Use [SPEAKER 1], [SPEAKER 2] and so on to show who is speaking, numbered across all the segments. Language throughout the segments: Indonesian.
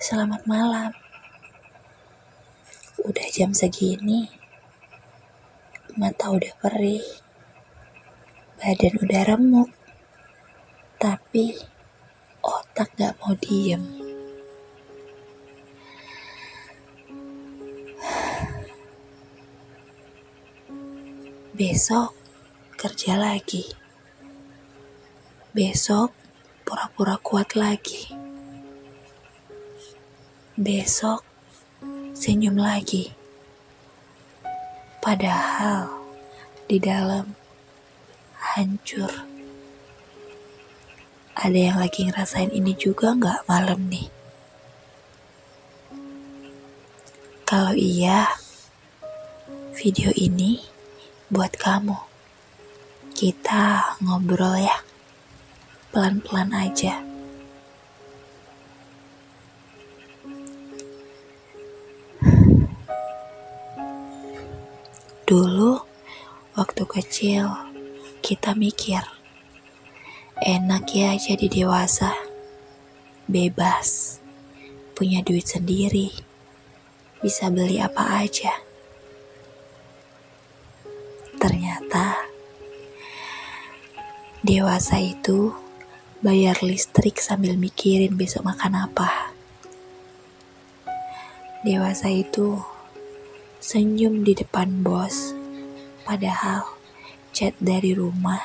[SPEAKER 1] Selamat malam. Udah jam segini, mata udah perih, badan udah remuk, tapi otak gak mau diem. Besok kerja lagi. Besok pura-pura kuat lagi. Besok senyum lagi. Padahal di dalam hancur. Ada yang lagi ngerasain ini juga gak malam nih? Kalau iya, video ini buat kamu. Kita ngobrol ya, pelan-pelan aja. Dulu, waktu kecil, kita mikir, enak ya jadi dewasa, bebas, punya duit sendiri, bisa beli apa aja. Ternyata, dewasa itu bayar listrik sambil mikirin besok makan apa. Dewasa itu senyum di depan bos, padahal chat dari rumah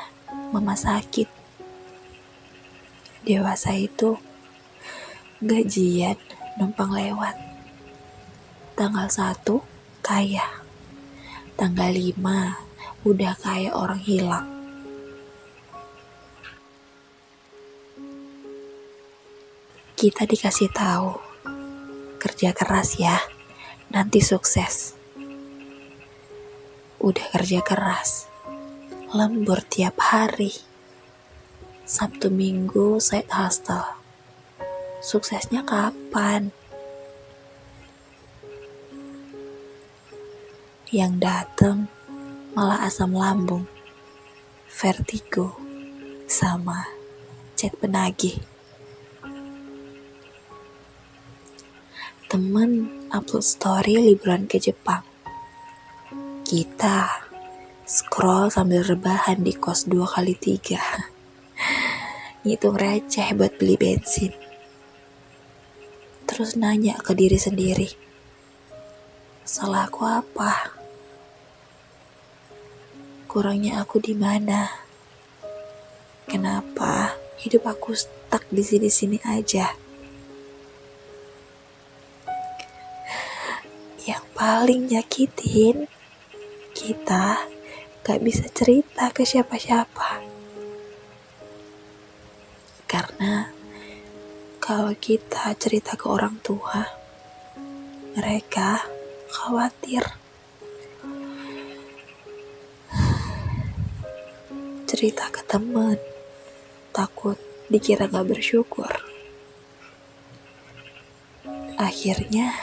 [SPEAKER 1] mama sakit. Dewasa itu gajian numpang lewat. Tanggal 1 kaya, tanggal 5 udah kayak orang hilang. Kita dikasih tahu, kerja keras ya, nanti sukses. Udah kerja keras, lembur tiap hari. Sabtu Minggu side hustle. Suksesnya kapan? Yang dateng malah asam lambung, vertigo, sama chat penagih. Temen upload story liburan ke Jepang. Kita scroll sambil rebahan di kos 2x3. Ngitung receh buat beli bensin. Terus nanya ke diri sendiri, salah aku apa? Kurangnya aku di mana? Kenapa hidup aku stuck di sini-sini aja? Yang paling nyakitin, kita gak bisa cerita ke siapa-siapa. Karena kalau kita cerita ke orang tua, mereka khawatir. Cerita ke teman, takut dikira gak bersyukur. Akhirnya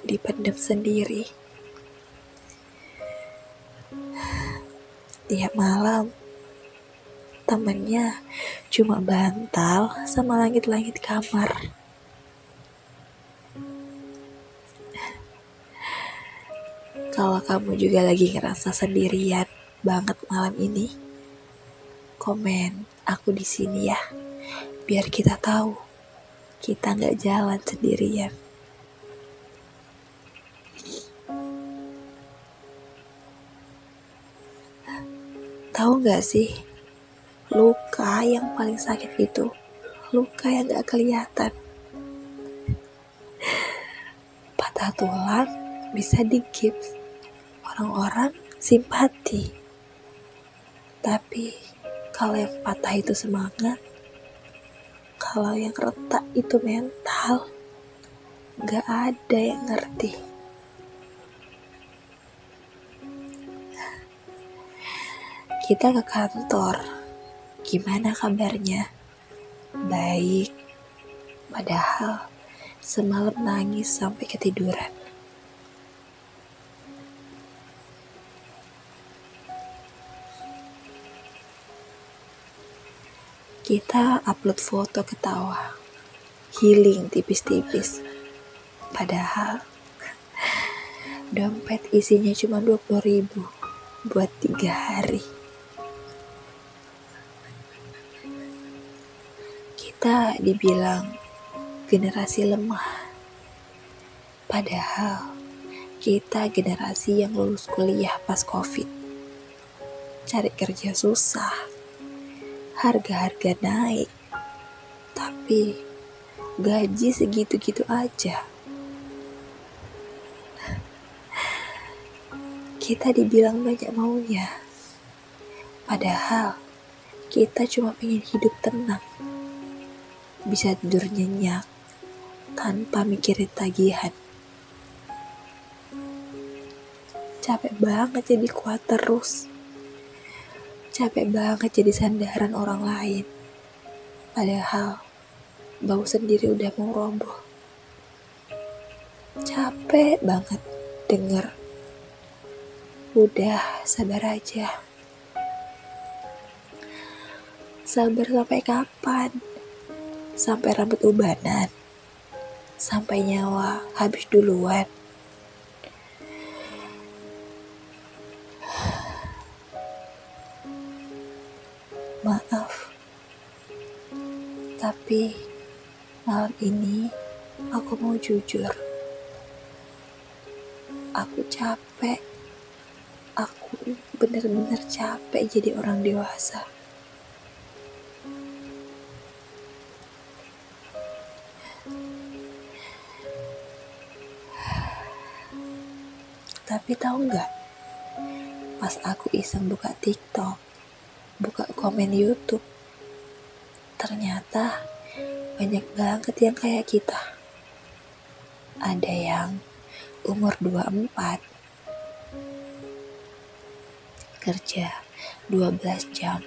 [SPEAKER 1] dipendam sendiri. Tiap malam temennya cuma bantal sama langit-langit kamar. Kalau kamu juga lagi ngerasa sendirian banget malam ini, komen aku di sini ya, biar kita tahu kita nggak jalan sendirian. Tahu nggak sih, luka yang paling sakit itu luka yang nggak kelihatan. Patah tulang bisa digips, orang-orang simpati. Tapi kalau yang patah itu semangat, kalau yang retak itu mental, gak ada yang ngerti. Kita ke kantor, gimana kabarnya? Baik, padahal semalam nangis sampai ketiduran. Kita upload foto ketawa, healing tipis-tipis. Padahal dompet isinya cuma 20.000 buat 3 hari. Kita dibilang generasi lemah. Padahal kita generasi yang lulus kuliah pas COVID. Cari kerja susah. Harga-harga naik. Tapi gaji segitu-gitu aja. Kita dibilang banyak maunya. Padahal kita cuma pengen hidup tenang. Bisa tidur nyenyak tanpa mikirin tagihan. Capek banget jadi kuat terus. Capek banget jadi sandaran orang lain. Padahal bau sendiri udah mau roboh. Capek banget denger. Udah, sabar aja. Sabar sampai kapan? Sampai rambut ubanan? Sampai nyawa habis duluan? Maaf. Tapi malam ini aku mau jujur. Aku capek. Aku benar-benar capek jadi orang dewasa. Tapi tahu nggak? Pas aku iseng buka TikTok, buka komen YouTube, ternyata banyak banget yang kayak kita. Ada yang umur 24, kerja 12 jam,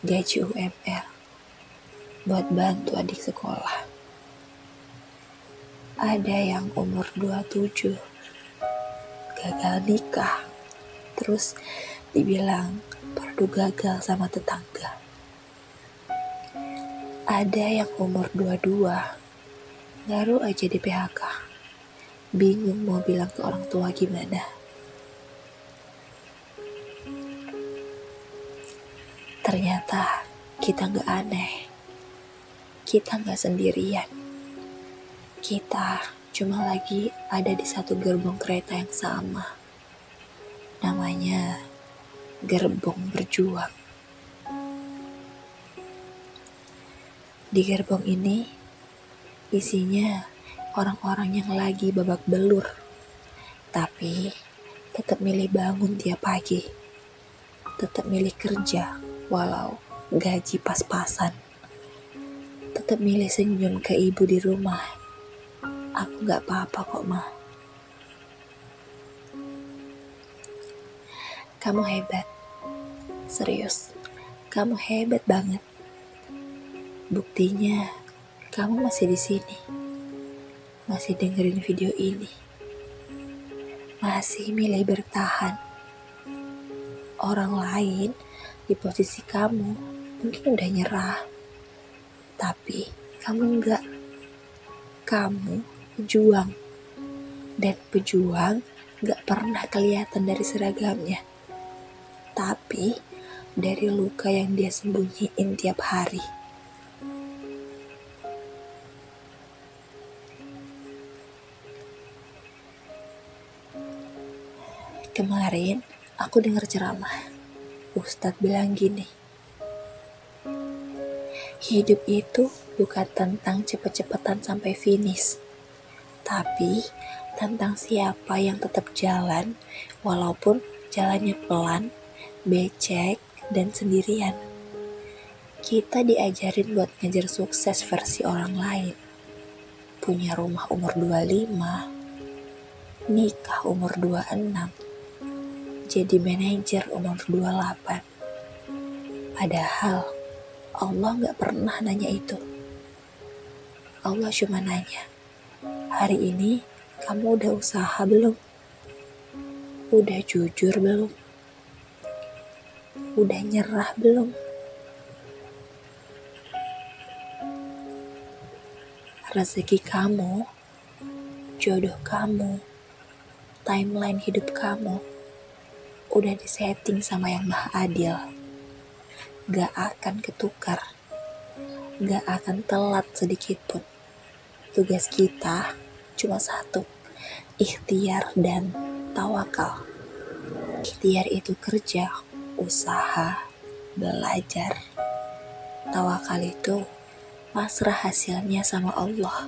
[SPEAKER 1] gaji UMR, buat bantu adik sekolah. Ada yang umur 27, gagal nikah, terus dibilang perdu gagal sama tetangga. Ada yang umur 22, baru aja di PHK, bingung mau bilang ke orang tua gimana. Ternyata kita gak aneh, kita gak sendirian. Kita cuma lagi ada di satu gerbong kereta yang sama. Namanya gerbong berjuang. Di gerbong ini isinya orang-orang yang lagi babak belur, tapi tetap milih bangun tiap pagi, tetap milih kerja walau gaji pas-pasan, tetap milih senyum ke ibu di rumah. Aku gak apa-apa kok, Ma. Kamu hebat. Serius, kamu hebat banget. Buktinya, kamu masih di sini. Masih dengerin video ini. Masih milih bertahan. Orang lain di posisi kamu mungkin udah nyerah. Tapi kamu enggak. Kamu pejuang. Dan pejuang gak pernah kelihatan dari seragamnya. Tapi dari luka yang dia sembunyiin tiap hari. Kemarin aku dengar ceramah. Ustadz bilang gini. Hidup itu bukan tentang cepet-cepetan sampai finish. Tapi tentang siapa yang tetap jalan walaupun jalannya pelan, becek, dan sendirian. Kita diajarin buat ngejar sukses versi orang lain. Punya rumah umur 25, nikah umur 26, jadi manajer umur 28. Padahal Allah gak pernah nanya itu. Allah cuma nanya, hari ini kamu udah usaha belum? Udah jujur belum? Udah nyerah belum? rezeki kamu, jodoh kamu, timeline hidup kamu udah disetting sama yang Maha Adil. Gak akan ketukar, gak akan telat sedikit pun. Tugas kita cuma satu, ikhtiar dan tawakal. Ikhtiar itu kerja, usaha, belajar. Tawakal itu pasrah hasilnya sama Allah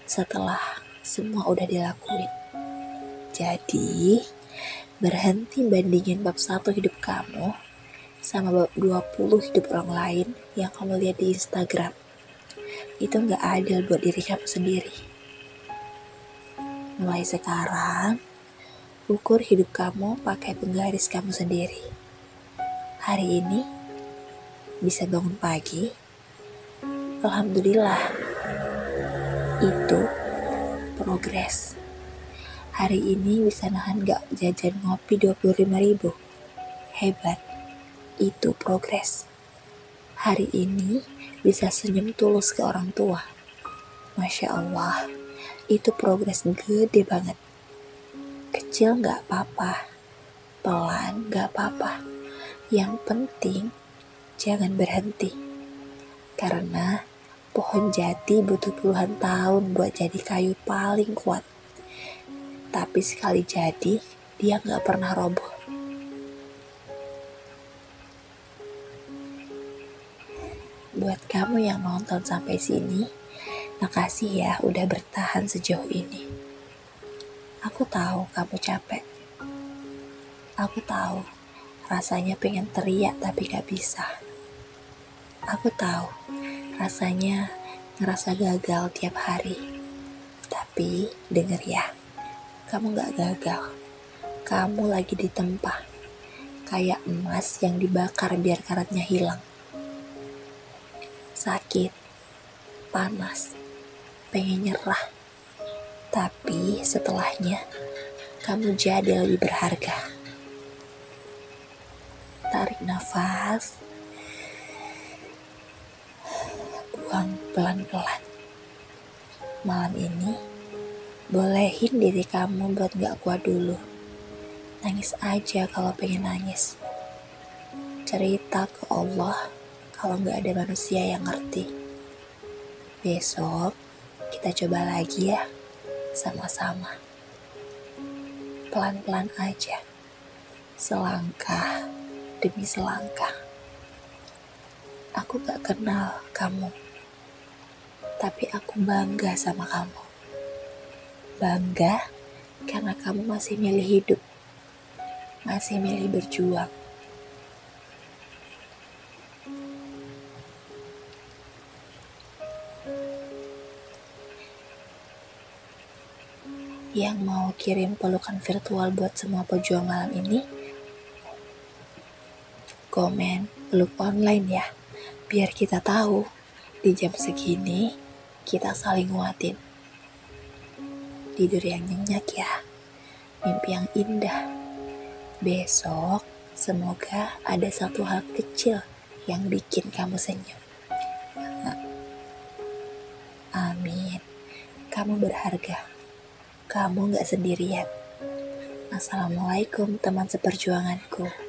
[SPEAKER 1] setelah semua udah dilakuin. Jadi berhenti bandingin bab 1 hidup kamu sama bab 20 hidup orang lain yang kamu lihat di Instagram. Itu gak adil buat diri kamu sendiri. Mulai sekarang, ukur hidup kamu pakai penggaris kamu sendiri. Hari ini bisa bangun pagi, alhamdulillah, itu progres. Hari ini bisa nahan gak jajan ngopi 25.000, hebat, itu progres. Hari ini bisa senyum tulus ke orang tua, Masya Allah, itu progres gede banget. Kecil gak apa-apa, pelan gak apa-apa, yang penting jangan berhenti. Karena pohon jati butuh puluhan tahun buat jadi kayu paling kuat. Tapi sekali jadi, dia gak pernah roboh. Buat kamu yang nonton sampai sini, makasih ya udah bertahan sejauh ini. Aku tahu kamu capek. Aku tahu rasanya pengen teriak tapi gak bisa. Aku tahu rasanya ngerasa gagal tiap hari. Tapi denger ya, kamu gak gagal. Kamu lagi ditempa, kayak emas yang dibakar biar karatnya hilang. Sakit, panas, pengen nyerah. Tapi setelahnya, kamu jadi lebih berharga. Tarik nafas, buang pelan-pelan. Malam ini, bolehin diri kamu buat gak kuat dulu. Nangis aja kalau pengen nangis. Cerita ke Allah kalau gak ada manusia yang ngerti. Besok kita coba lagi ya, sama-sama. Pelan-pelan aja, selangkah demi selangkah. Aku gak kenal kamu, tapi aku bangga sama kamu. Bangga karena kamu masih milih hidup, masih milih berjuang. Yang mau kirim pelukan virtual buat semua pejuang malam ini, komen peluk online ya, biar kita tahu di jam segini kita saling nguatin. Tidur yang nyenyak ya, mimpi yang indah. Besok semoga ada satu hal kecil yang bikin kamu senyum. Amin. Kamu berharga. Kamu gak sendirian. Assalamualaikum teman seperjuanganku.